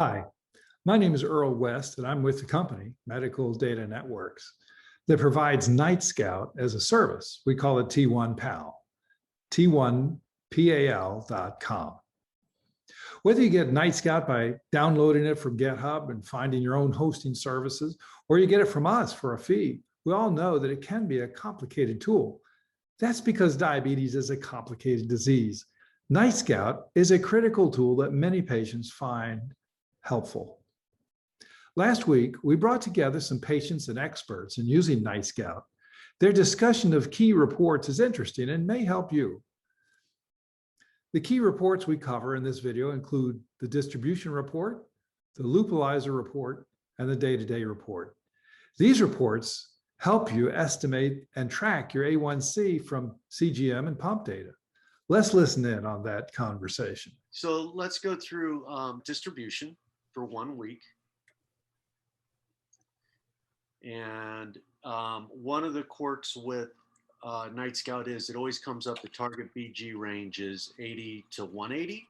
Hi, my name is Earl West, and I'm with the company, Medical Data Networks, that provides Nightscout as a service. We call it T1Pal, T1Pal.com. Whether you get Nightscout by downloading it from GitHub and finding your own hosting services, or you get it from us for a fee, we all know that it can be a complicated tool. That's because diabetes is a complicated disease. Nightscout is a critical tool that many patients find helpful. Last week, we brought together some patients and experts in using Nightscout. Their discussion of key reports is interesting and may help you. The key reports we cover in this video include the distribution report, the Loopalizer report, and the day-to-day report. These reports help you estimate and track your A1C from CGM and pump data. Let's listen in on that conversation. So let's go through distribution for 1 week. And one of the quirks with Nightscout is it always comes up, the target BG range is 80 to 180.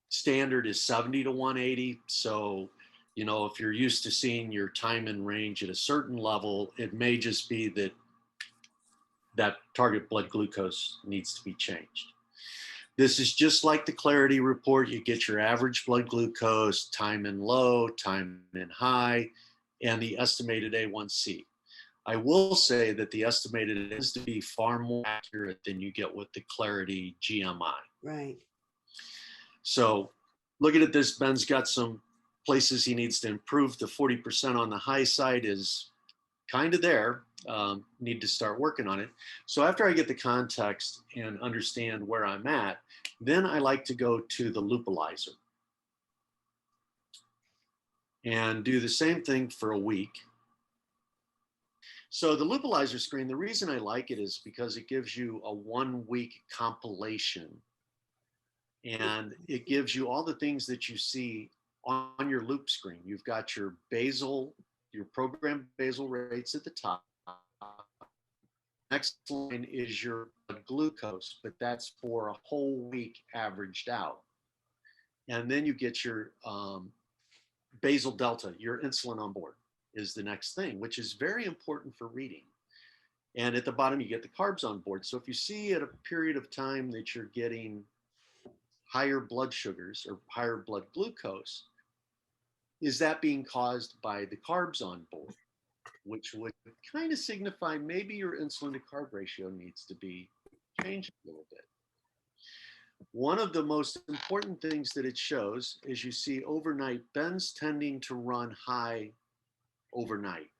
Standard is 70 to 180. So, you know, if you're used to seeing your time in range at a certain level, it may just be that that target blood glucose needs to be changed. This is just like the Clarity report. You get your average blood glucose, time in low, time in high, and the estimated A1C. I will say that the estimated is to be far more accurate than you get with the Clarity GMI. Right. So looking at this, Ben's got some places he needs to improve. The 40% on the high side is kind of there. Need to start working on it. So after I get the context and understand where I'm at, then I like to go to the Loopalizer and do the same thing for a week. So the Loopalizer screen, the reason I like it is because it gives you a 1 week compilation, and it gives you all the things that you see on your loop screen. You've got your basal, your programmed basal rates at the top. Next line is your glucose, but that's for a whole week averaged out. And then you get your basal delta, your insulin on board is the next thing, which is very important for reading. And at the bottom, you get the carbs on board. So if you see at a period of time that you're getting higher blood sugars or higher blood glucose, is that being caused by the carbs on board, which would kind of signify maybe your insulin to carb ratio needs to be changed a little bit. One of the most important things that it shows is you see overnight, Ben's tending to run high overnight.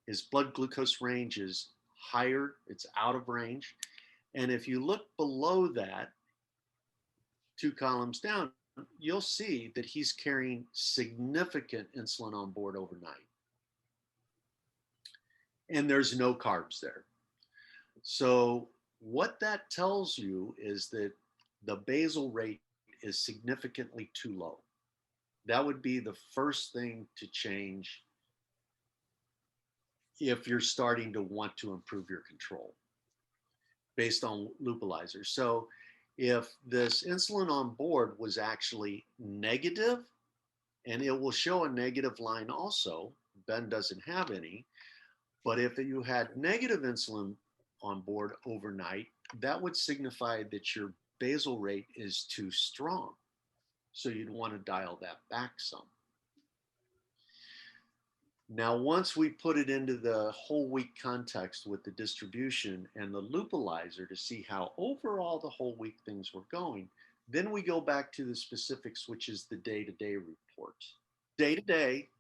His blood glucose range is higher, it's out of range. And if you look below that, 2 columns down, you'll see that he's carrying significant insulin on board overnight. And there's no carbs there. So what that tells you is that the basal rate is significantly too low. That would be the first thing to change if you're starting to want to improve your control based on Loopalizer. So if this insulin on board was actually negative, and it will show a negative line also, Ben doesn't have any, but if you had negative insulin on board overnight, that would signify that your basal rate is too strong. So you'd want to dial that back some. Now, once we put it into the whole week context with the distribution and the Loopalizer to see how overall the whole week things were going, then we go back to the specifics, which is the day-to-day report. Day-to-day,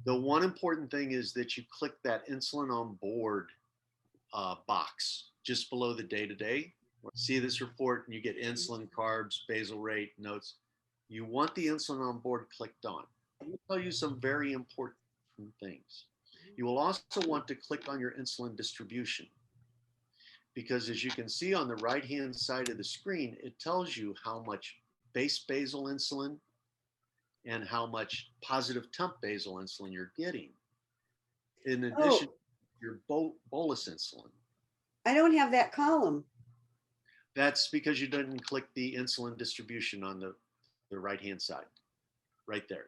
the one important thing is that you click that insulin on board box just below the day-to-day. See this report and you get insulin, carbs, basal rate, notes. You want the insulin on board clicked on. I'm going to tell you some very important things. You will also want to click on your insulin distribution, because as you can see on the right-hand side of the screen, it tells you how much base basal insulin and how much positive temp basal insulin you're getting. In addition, your bolus insulin. I don't have that column. That's because you didn't click the insulin distribution on the the right-hand side, right there.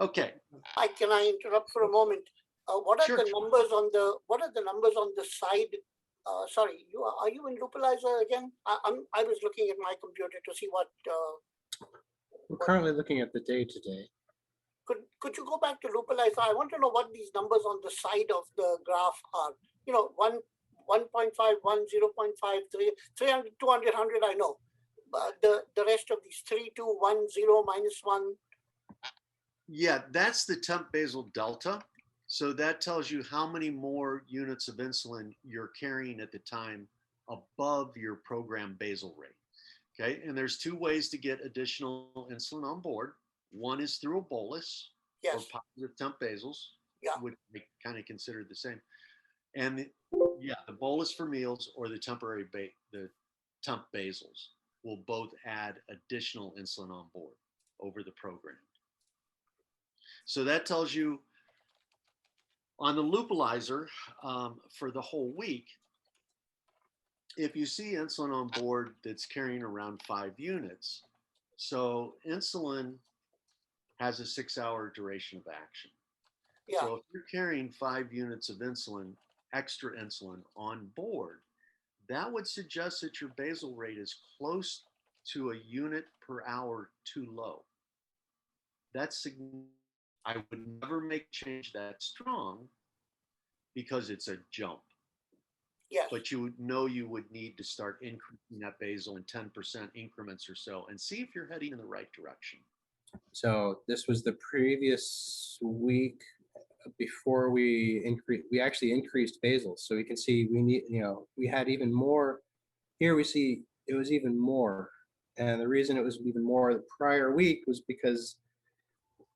Okay, Can I interrupt for a moment? What are Sure. the numbers on the side? Sorry, are you in Loopalizer again? I was looking at my computer to see what. We're currently looking at the day-to-day. Could you go back to Loopalizer? I want to know what these numbers on the side of the graph are. You know, 1.5, 0.5, 300, 200, 100, I know. But the rest of these 3, 2, 1, 0, -1. yeah, that's the temp basal delta. So that tells you how many more units of insulin you're carrying at the time above your program basal rate. Okay, and there's two ways to get additional insulin on board. One is through a bolus or Yes. positive temp basals, Yeah. which we kind of consider the same. And the bolus for meals or the the temp basals will both add additional insulin on board over the program. So that tells you on the Loopalizer for the whole week, if you see insulin on board that's carrying around 5 units, so insulin has a 6-hour duration of action. Yeah. So if you're carrying 5 units of insulin, extra insulin on board, that would suggest that your basal rate is close to a unit per hour too low. That's I would never make change that strong because it's a jump. Yes. But you would know you would need to start increasing that basal in 10% increments or so and see if you're heading in the right direction. So this was the previous week before we actually increased basal. So we can see we had even more. Here we see it was even more. And the reason it was even more the prior week was because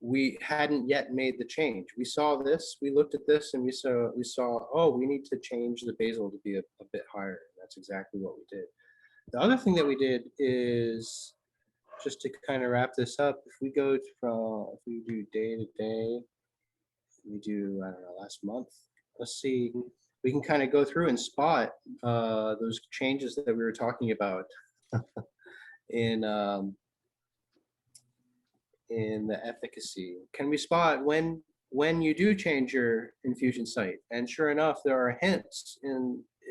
we hadn't yet made the change. We saw this, we looked at this, and we saw, oh, we need to change the basal to be a bit higher. That's exactly what we did. The other thing that we did is, just to kind of wrap this up, if we do day to day, we do, I don't know, last month, let's see, we can kind of go through and spot those changes that we were talking about in the efficacy. Can we spot when you do change your infusion site? And sure enough, there are hints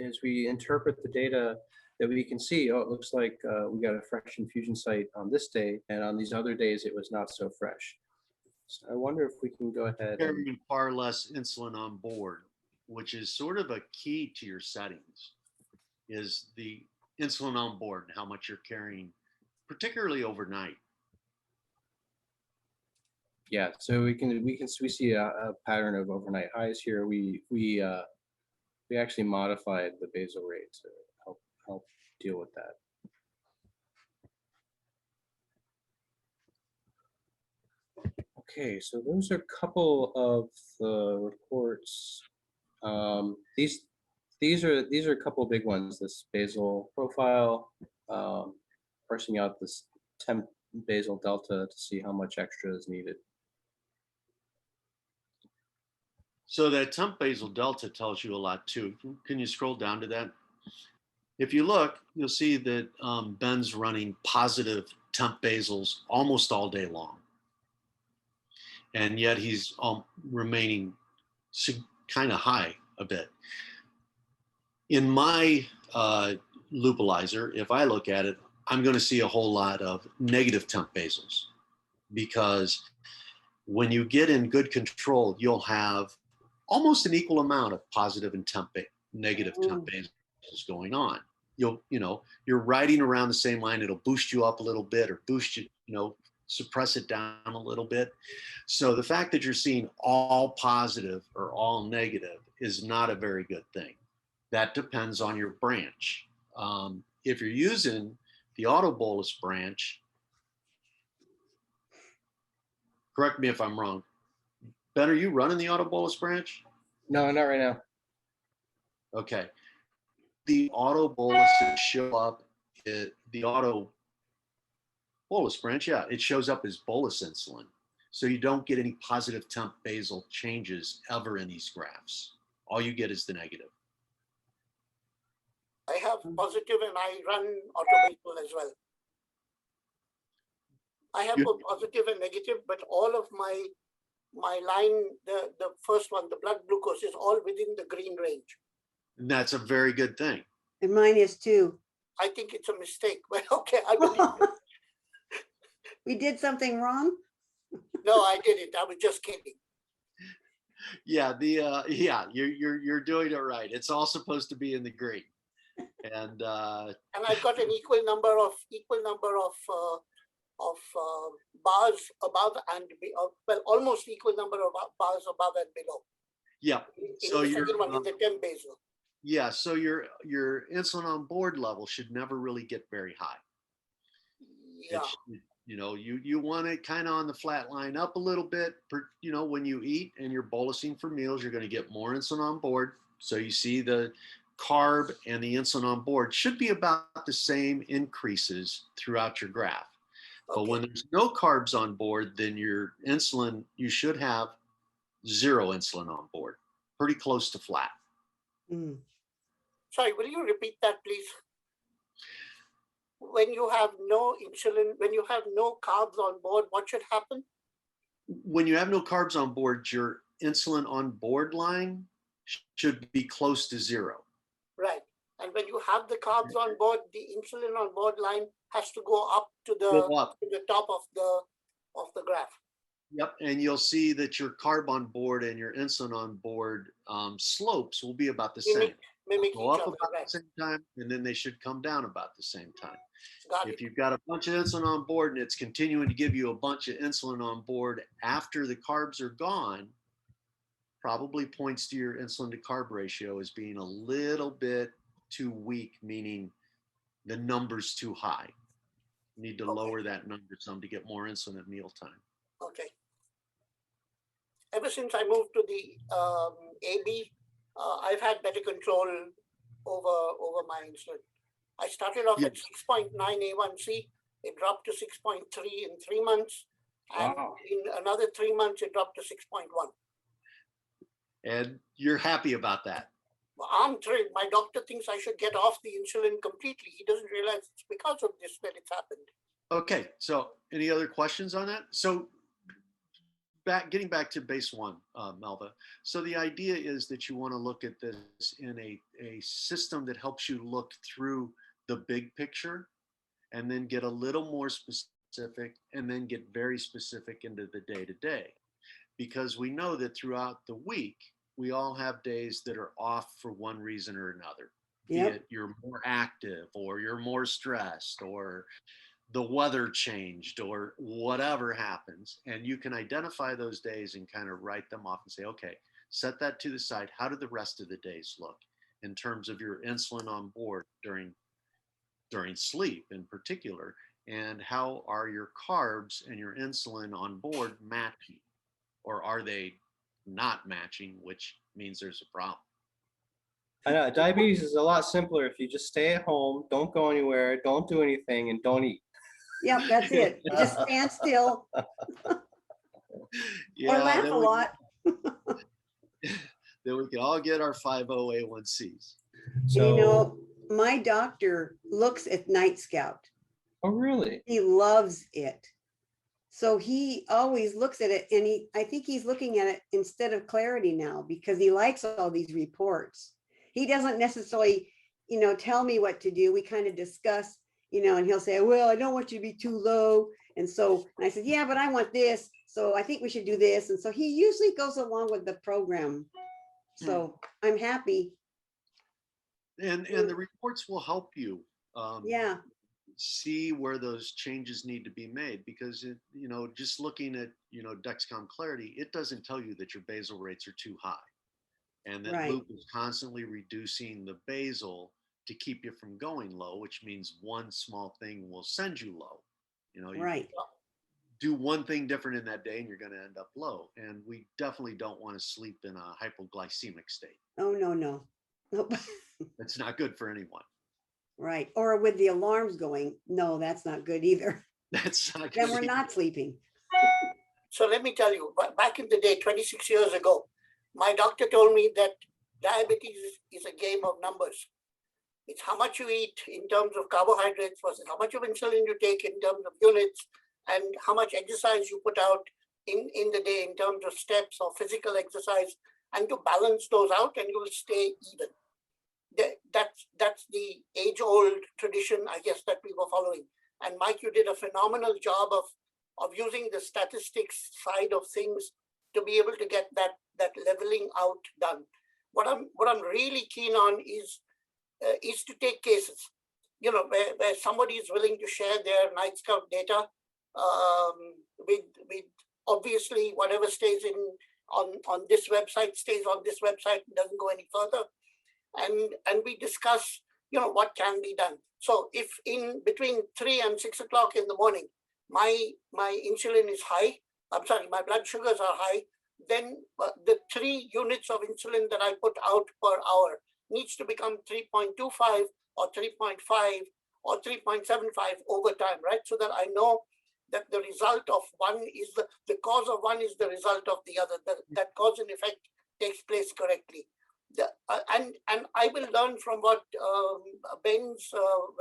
as we interpret the data that we can see, oh, it looks like we got a fresh infusion site on this day, and on these other days it was not so fresh. So I wonder if we can go ahead and Carrying far less insulin on board, which is sort of a key to your settings, is the insulin on board and how much you're carrying, particularly overnight. yeah, so we see a pattern of overnight highs here. We actually modified the basal rate to help deal with that. Okay, so those are a couple of the reports. These are a couple of big ones. This basal profile, parsing out this temp basal delta to see how much extra is needed. So that temp basal delta tells you a lot too. Can you scroll down to that? If you look, you'll see that Ben's running positive temp basals almost all day long. And yet he's remaining kind of high a bit. In my Loopalizer, if I look at it, I'm going to see a whole lot of negative temp basals, because when you get in good control, you'll have almost an equal amount of positive and negative temp basals going on. You're riding around the same line. It'll boost you up a little bit or boost you, suppress it down a little bit. So the fact that you're seeing all positive or all negative is not a very good thing. That depends on your branch. If you're using the auto bolus branch, correct me if I'm wrong, Ben, are you running the auto bolus branch? No, not right now. Okay. The auto boluses show up, the auto bolus branch, yeah, it shows up as bolus insulin. So you don't get any positive temp basal changes ever in these graphs. All you get is the negative. I have positive and I run auto basal as well. I have both positive and negative, but all of my line, the first one, the blood glucose, is all within the green range. And that's a very good thing. And mine is too. I think it's a mistake, but okay, I believe it. We did something wrong? No, I didn't. I was just kidding. Yeah, you're doing it right. It's all supposed to be in the green. And And I've got an equal number of bars above and well, almost equal number of bars above and below. yeah, In so the you're second one, in the 10 basal. yeah, so your insulin on board level should never really get very high. Yeah. You want it kind of on the flat line up a little bit. When you eat and you're bolusing for meals, you're going to get more insulin on board. So you see the carb and the insulin on board should be about the same increases throughout your graph. But Okay. when there's no carbs on board, then your insulin, you should have 0 insulin on board, pretty close to flat. Mm. Sorry, will you repeat that, please? When you have no insulin, when you have no carbs on board, what should happen? When you have no carbs on board, your insulin on board line should be close to 0. Right. And when you have the carbs on board, the insulin on board line has to go up to the Go up. to the top of the graph. Yep, and you'll see that your carb on board and your insulin on board slopes will be about the same. Mimic Go each up other. about Right. the same time, and then they should come down about the same time. Got If it. you've got a bunch of insulin on board and it's continuing to give you a bunch of insulin on board after the carbs are gone, probably points to your insulin to carb ratio as being a little bit too weak, meaning the number's too high. You need to Okay. lower that number some to get more insulin at mealtime. Okay. Ever since I moved to the AB, I've had better control over my insulin. I started off at 6.9 A1C. It dropped to 6.3 in 3 months. And Wow. in another 3 months, it dropped to 6.1. And you're happy about that. Well, I'm thrilled. My doctor thinks I should get off the insulin completely. He doesn't realize it's because of this that it's happened. Okay, so any other questions on that? So getting back to base 1, Melva. So the idea is that you want to look at this in a system that helps you look through the big picture and then get a little more specific and then get very specific into the day-to-day. Because we know that throughout the week, we all have days that are off for one reason or another. Yep. Be it you're more active or you're more stressed or the weather changed or whatever happens. And you can identify those days and kind of write them off and say, okay, set that to the side. How do the rest of the days look in terms of your insulin on board during sleep in particular? And how are your carbs and your insulin on board matching? Or are they not matching, which means there's a problem? I know diabetes is a lot simpler if you just stay at home, don't go anywhere, don't do anything, and don't eat. Yep, that's it. Just stand still or laugh then a lot. Then we can all get our 501c. So, You know, my doctor looks at Nightscout. oh really? He loves it. So he always looks at it, and I think he's looking at it instead of Clarity now because he likes all these reports. He doesn't necessarily, tell me what to do. We kind of discuss, and he'll say, well, I don't want you to be too low. And I said, yeah, but I want this. So I think we should do this. And so he usually goes along with the program. So I'm happy. And the reports will help you Yeah. see where those changes need to be made, because just looking at Dexcom Clarity, it doesn't tell you that your basal rates are too high, and that Right. Loop is constantly reducing the basal to keep you from going low, which means one small thing will send you low. You Right. do one thing different in that day and you're going to end up low. And we definitely don't want to sleep in a hypoglycemic state. Oh, no. Nope. That's not good for anyone. Right. Or with the alarms going. No, that's not good either. That's not Then good we're either. not sleeping. So let me tell you, back in the day, 26 years ago, my doctor told me that diabetes is a game of numbers. It's how much you eat in terms of carbohydrates versus how much of insulin you take in terms of units. and how much exercise you put out in the day in terms of steps or physical exercise, and to balance those out, and you will stay even. That's the age-old tradition, I guess, that we were following. And Mike, you did a phenomenal job of using the statistics side of things to be able to get that leveling out done. What I'm really keen on is to take cases, you know, where somebody is willing to share their Nightscout data with obviously whatever stays on this website stays on this website and doesn't go any further. And we discuss, you know, what can be done. So if in between 3 and 6 o'clock in the morning, my insulin is high, I'm sorry, my blood sugars are high, then the 3 units of insulin that I put out per hour needs to become 3.25 or 3.5 or 3.75 over time, right? So that I know that the result of one is the cause of one is the result of the other, that cause and effect takes place correctly. And I will learn from what Ben's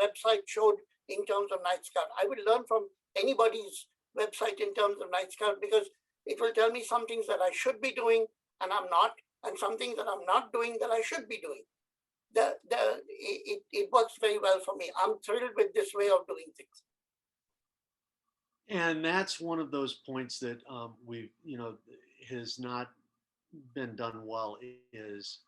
website showed in terms of Nightscout. I will learn from anybody's website in terms of Nightscout, because it will tell me some things that I should be doing and I'm not, and some things that I'm not doing that I should be doing. It works very well for me. I'm thrilled with this way of doing things. And that's one of those points that we, you know, has not been done well, is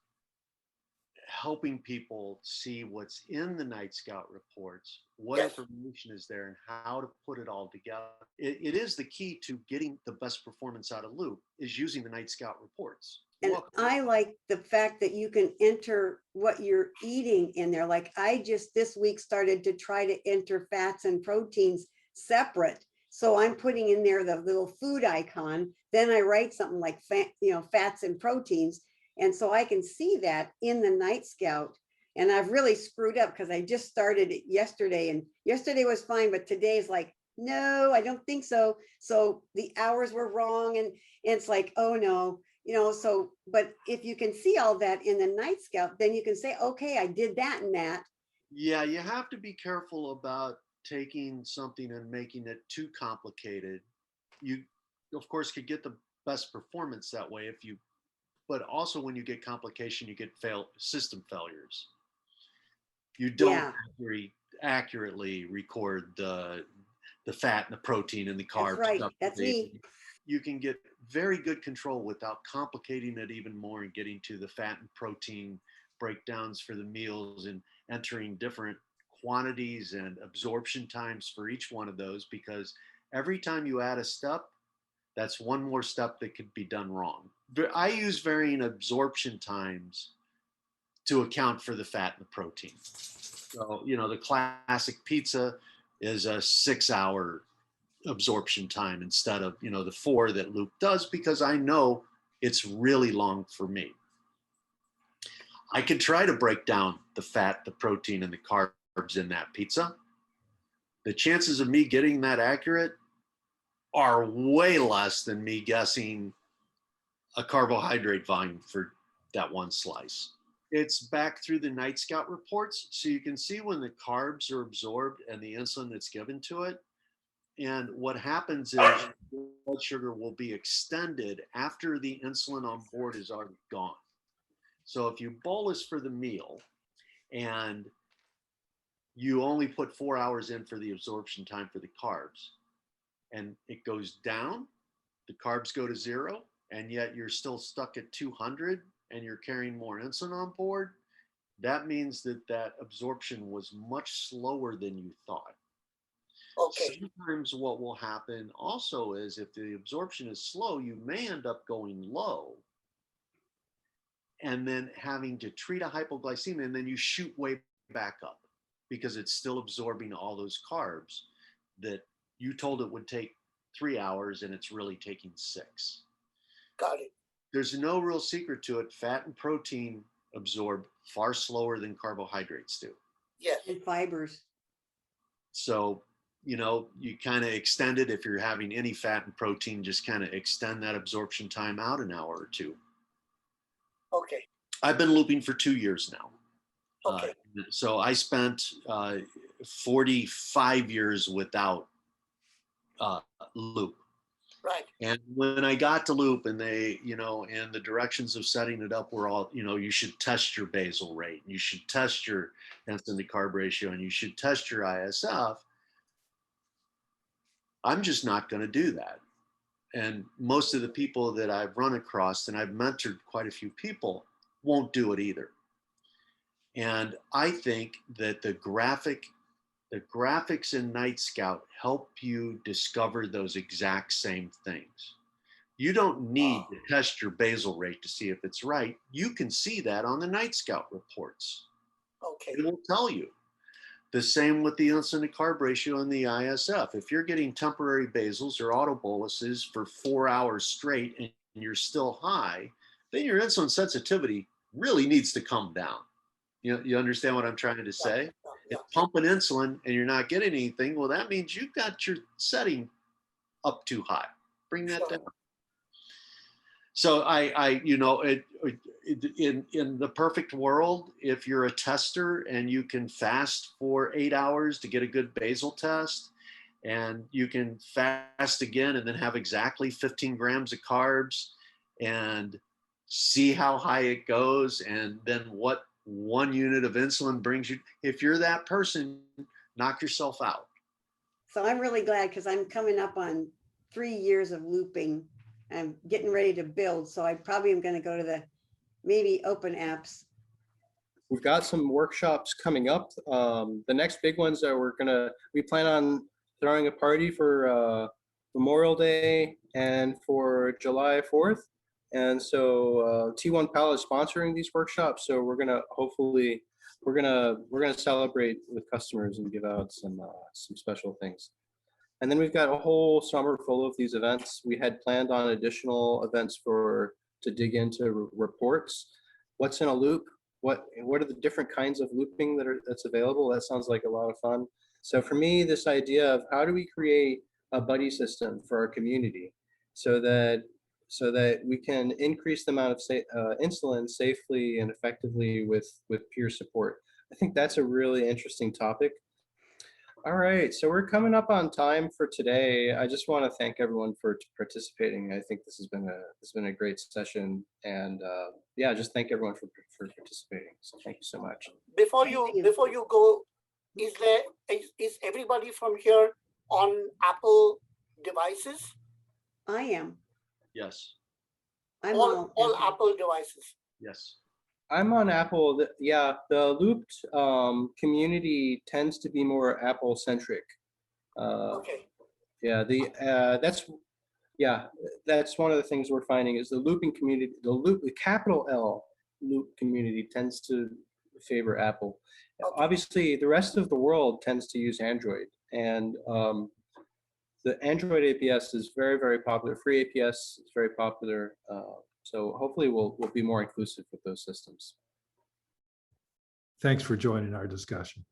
helping people see what's in the Nightscout reports, what Yes. information is there, and how to put it all together. It is the key to getting the best performance out of Loop, is using the Nightscout reports. And Welcome. I like the fact that you can enter what you're eating in there. Like I just this week started to try to enter fats and proteins separate. So I'm putting in there the little food icon. Then I write something like fats and proteins. And so I can see that in the Nightscout. And I've really screwed up because I just started it yesterday, and yesterday was fine, but today's like, no, I don't think so. So the hours were wrong, and it's like, oh no, you know, so, but if you can see all that in the Nightscout, then you can say, okay, I did that and that. Yeah, you have to be careful about taking something and making it too complicated. You, of course, could get the best performance that way if you, but also when you get complication, you get system failures. You don't Yeah. very accurately record the fat and the protein and the carbs. That's right. That's me. You can get very good control without complicating it even more and getting to the fat and protein breakdowns for the meals and entering different quantities and absorption times for each one of those, because every time you add a step, that's one more step that could be done wrong. I use varying absorption times to account for the fat and the protein. So, you know, the classic pizza is a 6-hour absorption time instead of, you know, the 4 that Loop does, because I know it's really long for me. I could try to break down the fat, the protein, and the carbs in that pizza. The chances of me getting that accurate are way less than me guessing a carbohydrate volume for that one slice. It's back through the Nightscout reports, so you can see when the carbs are absorbed and the insulin that's given to it. And what happens is blood sugar will be extended after the insulin on board is already gone. So if you bolus for the meal and you only put 4 hours in for the absorption time for the carbs, and it goes down, the carbs go to 0, and yet you're still stuck at 200 and you're carrying more insulin on board, that means that that absorption was much slower than you thought. Okay. Sometimes what will happen also is if the absorption is slow, you may end up going low and then having to treat a hypoglycemia, and then you shoot way back up because it's still absorbing all those carbs that you told it would take 3 hours and it's really taking 6. Got it. There's no real secret to it. Fat and protein absorb far slower than carbohydrates do. Yes. And fibers. So, you know, you kind of extend it. If you're having any fat and protein, just kind of extend that absorption time out an hour or 2. Okay. I've been looping for 2 years now. Okay. So I spent 45 years without Loop. Right. And when I got to Loop and they, and the directions of setting it up were all, you should test your basal rate, you should test your insulin to carb ratio, and you should test your ISF. I'm just not going to do that. And most of the people that I've run across, and I've mentored quite a few people, won't do it either. And I think that the graphics in Nightscout help you discover those exact same things. You don't need to test your basal rate to see if it's right. You can see that on the Nightscout reports. Okay. It will tell you. The same with the insulin to carb ratio and the ISF. If you're getting temporary basals or autoboluses for 4 hours straight and you're still high, then your insulin sensitivity really needs to come down. You understand what I'm trying to say? Yeah. If pumping insulin and you're not getting anything, well, that means you've got your setting up too high. Bring that down. So in the perfect world, if you're a tester and you can fast for 8 hours to get a good basal test, and you can fast again and then have exactly 15 grams of carbs and see how high it goes, and then what 1 unit of insulin brings you. If you're that person, knock yourself out. So I'm really glad because I'm coming up on 3 years of looping. I'm getting ready to build. So I probably am going to go to the maybe open apps. We've got some workshops coming up. The next big ones that we plan on throwing a party for Memorial Day and for July 4th. And so T1Pal is sponsoring these workshops. So we're gonna celebrate with customers and give out some special things. And then we've got a whole summer full of these events. We had planned on additional events to dig into reports. What's in a loop? What are the different kinds of looping that's available? That sounds like a lot of fun. So for me, this idea of how do we create a buddy system for our community so that we can increase the amount of insulin safely and effectively with peer support. I think that's a really interesting topic. All right, so we're coming up on time for today. I just want to thank everyone for participating. I think this has been a great session, and yeah, just thank everyone for participating. So thank you so much. Before you go, is everybody from here on Apple devices? I am. Yes. I'm all Apple devices. Yes. I'm on Apple. The Looped community tends to be more Apple centric. Okay. Yeah, that's one of the things we're finding is the looping community, the capital L loop community tends to favor Apple. Okay. Obviously, the rest of the world tends to use Android, and the Android APS is very, very popular. Free APS is very popular. So hopefully we'll be more inclusive with those systems. Thanks for joining our discussion.